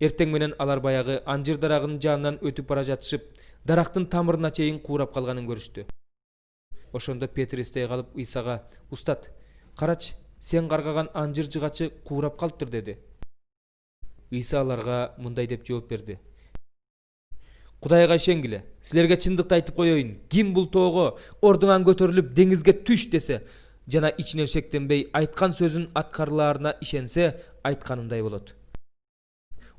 Эртең менен алар баягы анжир дарагынын жанынан өтүп бара жатышып, дарактын тамырына чейин куурап калганын көрүштү. Ошондо Петр эстей калып Ыйсага: "Устат, карачы, сен каргаган анжир жыгачы куурап калыптыр" деди. Ыйса аларга мындай деп жооп берди: "Кудайга ишенгиле. Силерге чындыкты айтып коеюн, ким бул тоого ордуңан көтөрүлүп деңизге түш десе жана ичинен шектенбей айткан сөзүн аткарылаарына ишенсе, айтканындай болот.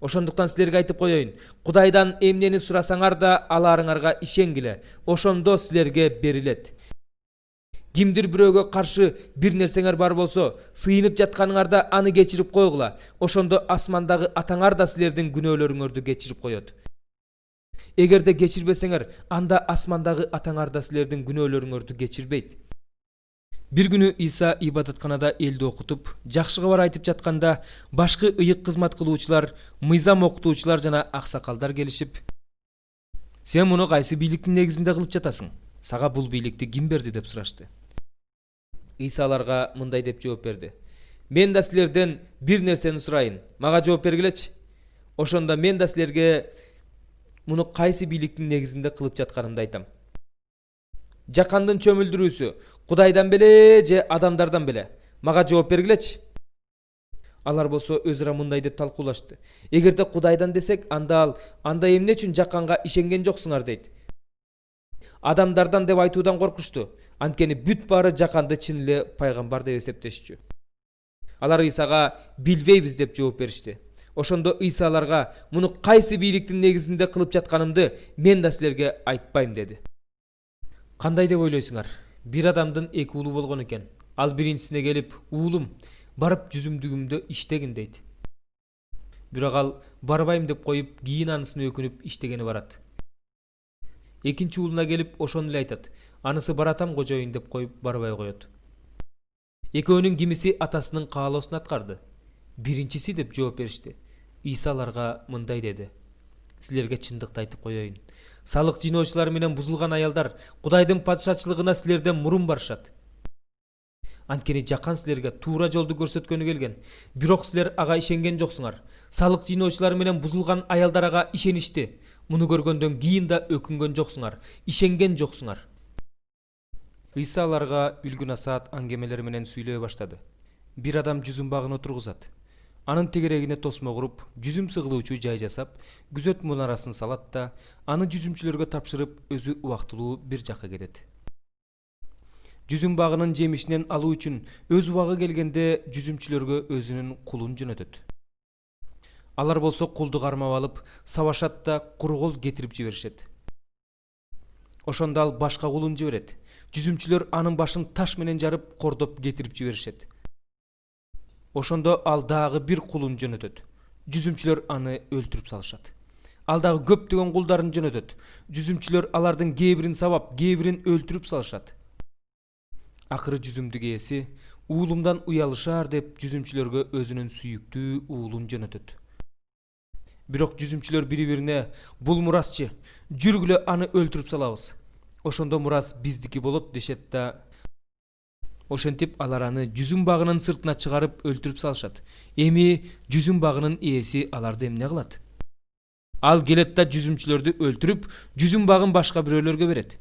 Ошондуктан силерге айтып коеюн, Кудайдан эмнени сурасаңар да аларыңарга ишенгиле, ошондо силерге берилет. Кимдир бирөөгө каршы бир нерсеңер бар болсо, сыйынып жатканыңарда аны кечирип койгула, ошондо асмандагы атаңар да силердин күнөөлөрүңөрдү кечирип коет. Эгерде кечирбесеңер, анда асмандагы атаңар да силердин күнөөлөрүңөрдү кечирбейт." Бир күнү Ыйса ибадатканада элди окутуп, жакшы кабар айтып жатканда, башкы ыйык кызмат кылуучулар, мыйзам окутуучулар жана аксакалдар келишип: "Сен муну кайсы бийликтин негизинде кылып жатасың? Сага бул бийликти ким берди?" деп сурашты. Ыйса аларга мындай деп жооп берди: "Мен да силерден бир нерсени сурайын, мага жооп бергилечи. Ошондо мен да силерге муну кайсы бийликтин негизинде кылып жатканымды айтам. Жакандын чөмүлдүрүүсү Кудайдан беле же адамдардан беле? Мага жооп бергилечи." Алар болсо өзү ара мындай деп талкуулашты: "Эгерде Кудайдан десек, анда эмне үчүн жаканга ишенген жоксуңар?" дейт. Адамдардан деп айтуудан коркушту, анткени бүт баары жаканды чын эле пайгамбар деп эсептешчү. Алар Ыйсага "Билбейбиз" деп жооп беришти. Ошондо Ыйса аларга: "Муну кайсы бийликтин негизинде кылып жатканымды мен да силерге айтпайм" деди. Кандай деп ойлойсуңар? Бир адамдын эки уулу болгон экен. Ал биринчисине келип: "Уулум, барып жүзүмдүгүмдө иштегин" дейт. Бирок ал барбайм деп коюп, кийин анысына өкүнүп иштегени барат. Экинчи уулуна келип ошону эле айтат. Анысы "Баратам кожоюн" деп коюп барбай коет. Экөөнүн кимиси атасынын каалоосун аткарды? Биринчиси деп жооп беришти. Ыйса аларга мындай деди: "Силерге чындыкты айтып коеюн. Салык жыйноочулар менен бузулган аялдар Кудайдын падышачылыгына силерден мурун барышат. Анткени жакан силерге туура жолду көрсөткөнү келген, бирок силер ага ишенген жоксуңар. Салык жыйноочулар менен бузулган аялдар ага ишеништи. Муну көргөндөн кийин да өкүнгөн жоксуңар, ишенген жоксуңар." Ыйса аларга үлгү насаат аңгемелери менен сүйлөй баштады. Бир адам жүзүм багын отургузат. Анын тегерегине тосмо куруп, жүзүм сыгылуучу жай жасап, күзөт мунарасын салат да, аны жүзүмчүлөргө тапшырып, өзү убактылуу бир жакка кетет. Жүзүм багынын жемишинен алуу үчүн өз убагы келгенде жүзүмчүлөргө өзүнүн кулун жөнөтөт. Алар болсо кулду кармап алып, сабашат да куру кол кетирип жиберишет. Ошондо ал башка кулун жиберет. Жүзүмчүлөр анын башын таш менен жарып, кордоп кетирип жиберишет. Ошондо ал дагы бир кулун жөнөтөт. Жүзүмчүлөр аны өлтүрүп салышат. Ал дагы көптөгөн кулдарын жөнөтөт. Жүзүмчүлөр алардын кээ бирин сабап, кээ бирин өлтүрүп салышат. Акыры жүзүмдүк ээси "Уулумдан уялышаар" деп жүзүмчүлөргө өзүнүн сүйүктүү уулун жөнөтөт. Бирок жүзүмчүлөр бири-бирине: "Бул мурасчы, жүргүлө аны өлтүрүп салабыз. Ошондо мурас биздики болот" дешет да, ошентип алар аны жүзүм багынын сыртына чыгарып өлтүрүп салышат. Эми жүзүм багынын ээси аларды эмне кылат? Ал келет да жүзүмчүлөрдү өлтүрүп, жүзүм багын башка бирөөлөргө берет.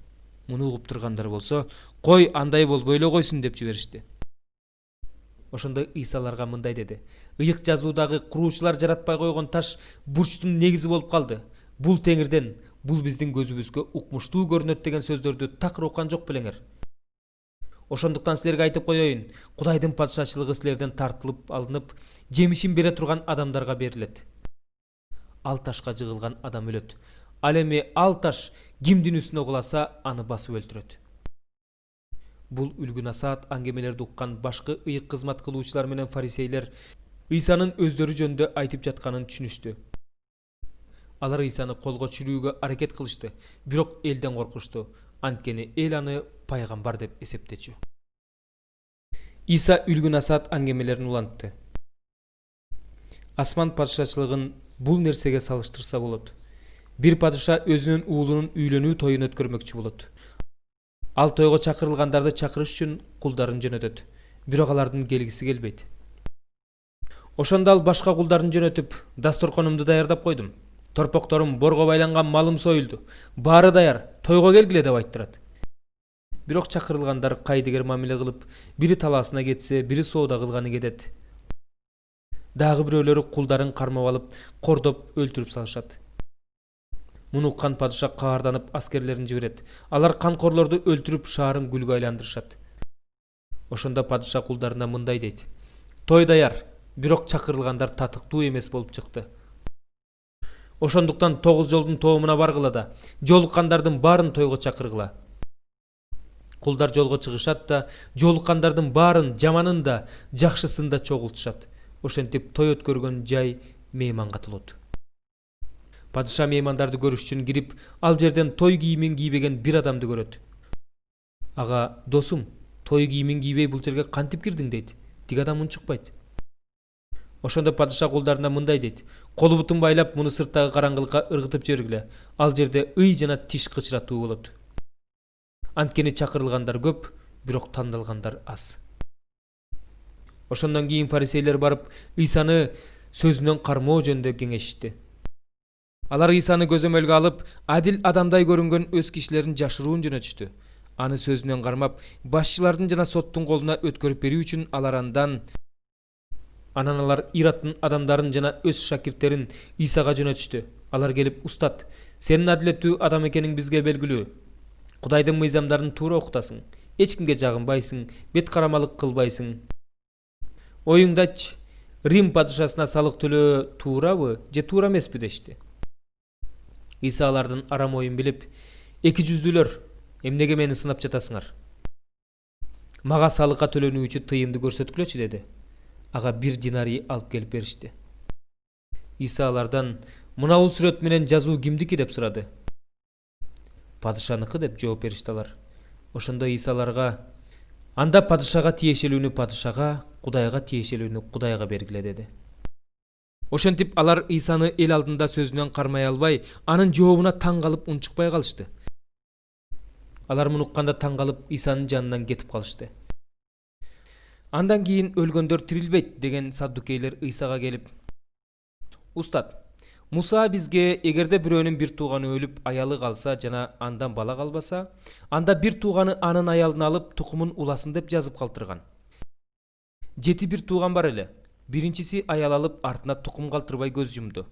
Муну угуп тургандар болсо: "Кой, андай болбой эле койсун" деп жиберишти. Ошондо Ыйса аларга мындай деди: "Ыйык жазуудагы куруучулар жаратпай койгон таш бурчтун негизи болуп калды. Бул Теңирден, бул биздин көзүбүзгө укмуштуу көрүнөт" деген сөздөрдү такыр уккан жок белеңер? Ошондуктан силерге айтып коеюн, Кудайдын падышачылыгы силерден тартылып алынып, жемишин бере турган адамдарга берилет. Ал ташка жыгылган адам өлөт. Ал эми ал таш кимдин үстүнө куласа, аны басып өлтүрөт. Бул үлгү насаат аңгемелерди уккан башкы ыйык кызмат кылуучулар менен фарисейлер Ыйсанын өздөрү жөнүндө айтып жатканын түшүнүштү. Алар Ыйсаны колго түшүрүүгө аракет кылышты, бирок элден коркушту, анткени эл аны пайгамбар деп эсептечү. Ыйса үлгү насаат аңгемелерин улантты. Асман падышачылыгын бул нерсеге салыштырса болот. Бир падыша өзүнүн уулунун үйлөнүү тоюн өткөрмөкчү болот. Ал тойго чакырылгандарды чакырыш үчүн кулдарын жөнөтөт, бирок алардын келгиси келбейт. Ошондо ал башка кулдарын жөнөтүп, дасторконумду даярдап койдум. Торпокторум, борго байланган малым союлду. Баары даяр, тойго келгиле деп айттырат. Бирок чакырылгандар кайдыгер мамиле кылып, бири талаасына кетсе, бири соода кылганы кетет. Дагы бирөөлөрү кулдарын кармап алып, кордоп өлтүрүп салышат. Муну уккан падыша каарданып аскерлерин жиберет. Алар канкорлорду өлтүрүп шаарын күлгө айландырышат. Ошондо падыша кулдарына мындай дейт: той даяр, бирок чакырылгандар татыктуу эмес болуп чыкты. Ошондуктан 9 жолдун тоомуна баргыла да, жолуккандардын баарын тойго чакыргыла. Кулдар жолго чыгышат да, жолуккандардын баарын, жаманын да, жакшысын да чогултушат. Ошентип той өткөргөн жай мейманга толот. Падыша меймандарды көрүш үчүн кирип, ал жерден той кийимин кийбеген бир адамды көрөт. Ага, досум, той кийимин кийбей бул жерге кантип кирдиң дейт. Тиги адам унчукпайт. Ошондо падыша кулдарына мындай дейт: колу бутун байлап, муну сырттагы караңгылыкка ыргытып жибергиле. Ал жерде ый жана тиш кычыратуу болот. Анткени чакырылгандар көп, бирок тандалгандар аз. Ошондон кийин фарисейлер барып, Ыйсаны сөзүнөн кармоо жөнүндө кеңешишти. Алар Ыйсаны көзөмөлгө алып, адил адамдай көрүнгөн өз кишилерин жашыруун жөнөтүштү. Аны сөзүнөн кармап, башчылардын жана соттун колуна өткөрүп берүү үчүн анан алар Ираттын адамдарын жана өз шакирттерин Ыйсага жөнөтүштү. Алар келип: "Устат, сенин адилеттүү адам экениң бизге белгилүү. Кудайдын мыйзамдарын туура окутасың. Эч кимге жагынбайсың, бет карамалык кылбайсың. Оюңдачы, Рим падышасына салык төлөө туурабы же туура эмеспи?" дешти. Ыйса алардын арам оюн билип: "Эки жүздүүлөр, эмнеге мени сынап жатасыңар? Мага салыкка төлөнүүчү тыйынды көрсөткүлөчү" деди. Ага 1 динарий алып келип беришти. Ыйса алардан: "Мынабул сүрөт менен жазуу кимдики?" деп сурады. "Падышаныкы" деп жооп беришти алар. Ошондо Ыйса аларга: "Анда падышага тиешелүүнү падышага, Кудайга тиешелүүнү Кудайга бергиле" деди. Ошентип алар Ыйсаны эл алдында сөзүнөн кармай албай, анын жообуна таң калып унчукпай калышты. Алар муну укканда таң калып, Ыйсанын жанынан кетип калышты. Андан кийин өлгөндөр тирилбейт деген саддукейлер Ыйсага келип: "Устат, Муса бизге эгерде бирөөнүн бир тууганы өлүп, аялы калса жана андан бала калбаса, анда бир тууганы анын аялын алып, тукумун уласын деп жазып калтырган. 7 бир тууган бар эле. Биринчиси аял алып, артына тукум калтырбай көз жумду.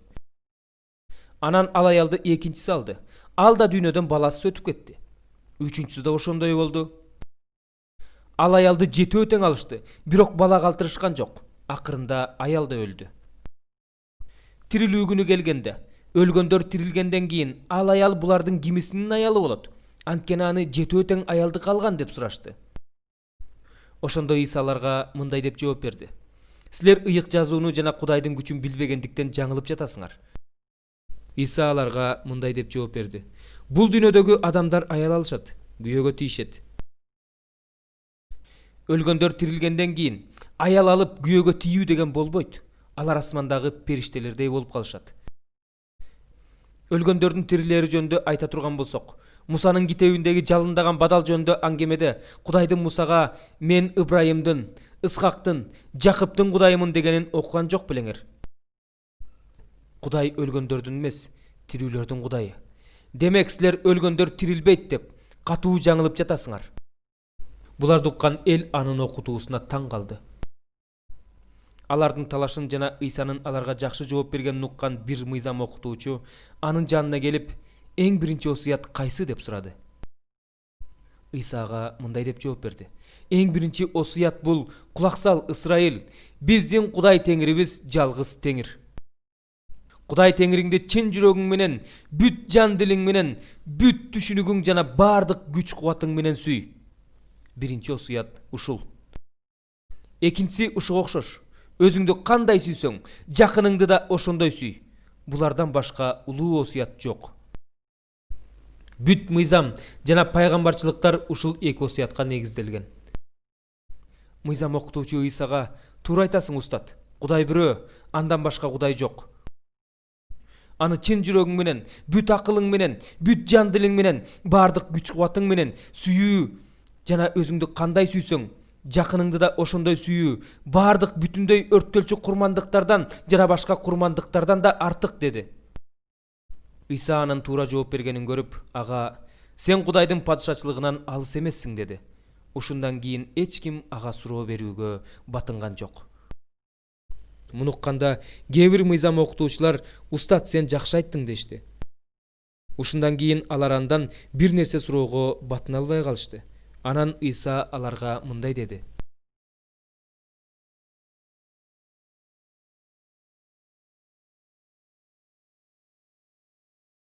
Анан ал аялды экинчиси алды. Ал да дүйнөдөн баласыз өтүп кетти. Үчүнчүсү да ошондой болду. Ал аялды 7 тең алышты, бирок бала калтырышкан жок. Акырында аял да өлдү. Тирилүү күнү келгенде, өлгөндөр тирилгенден кийин, ал аял булардын кимисинин аялы болот? Анткени аны 7 тең аялды калган" деп сурашты. Ошондо Ыйса аларга мындай деп жооп берди: "Силер ыйык жазууну жана Кудайдын күчүн билбегендиктен жаңылып жатасыңар." Ыйса аларга мындай деп жооп берди: "Бул дүйнөдөгү адамдар аял алышат, күйөөгө тийишет. Өлгөндөр тирилгенден кийин аял алып күйөөгө тийүү деген болбойт. Алар асмандагы периштелердей болуп калышат. Өлгөндөрдүн тирилери жөнүндө айта турган болсок, Мусанын китебиндеги жалындаган бадал жөнүндө аңгемеде Кудайдын Мусага: "Мен Ыбрайымдын, Ысхактын, Жакыптын Кудайымын" дегенин окуган жок белеңер. Кудай өлгөндөрдүн эмес, тирүүлөрдүн Кудайы. Демек силер өлгөндөр тирилбейт деп катуу жаңылып жатасыңар." Буларды уккан эл анын окутуусуна таң калды. Алардын талашын жана Ыйсанын аларга жакшы жооп бергенин уккан бир мыйзам окутуучу анын жанына келип: "Эң биринчи осуят кайсы?" деп сурады. Ыйса ага мындай деп жооп берди: "Эң биринчи осуят бул: кулак сал, Ысрайыл, биздин Кудай Теңирибиз жалгыз Теңир. Кудай Теңириңди чын жүрөгүң менен, бүт жан дилиң менен, бүт түшүнүгүң жана баардык күч кубатың менен сүй." Биринчи осуят ушул. Экинчиси ушуга окшош: "Өзүңдү кандай сүйсөң, жакыныңды да ошондой сүй." Булардан башка улуу осуят жок. Бүт мыйзам жана пайгамбарчылыктар ушул эки осуятка негизделген. Мыйзам окутуучу Ыйсага: "Туура айтасың, устат. Кудай бирөө, андан башка Кудай жок. Аны чын жүрөгүң менен, бүт акылың менен, бүт жан дилиң менен, баардык күч кубатың менен сүйүү жана өзүңдү кандай сүйсөң, жакыныңды да ошондой сүйүү, баардык бүтүндөй өрттөлчү курмандыктардан жана башка курмандыктардан да артык деди. Ыйса анын туура жооп бергенин көрүп, ага: "Сен Кудайдын падышачылыгынан алыс эмессиң" деди. Ушундан кийин эч ким ага суроо берүүгө батынган жок. Муну укканда кээ бир мыйзам окутуучулар: "Устат, сен жакшы айттың" дешти. Ушундан кийин алар андан бир нерсе суроого батына албай калышты. Анан Ыйса аларга мындай деди: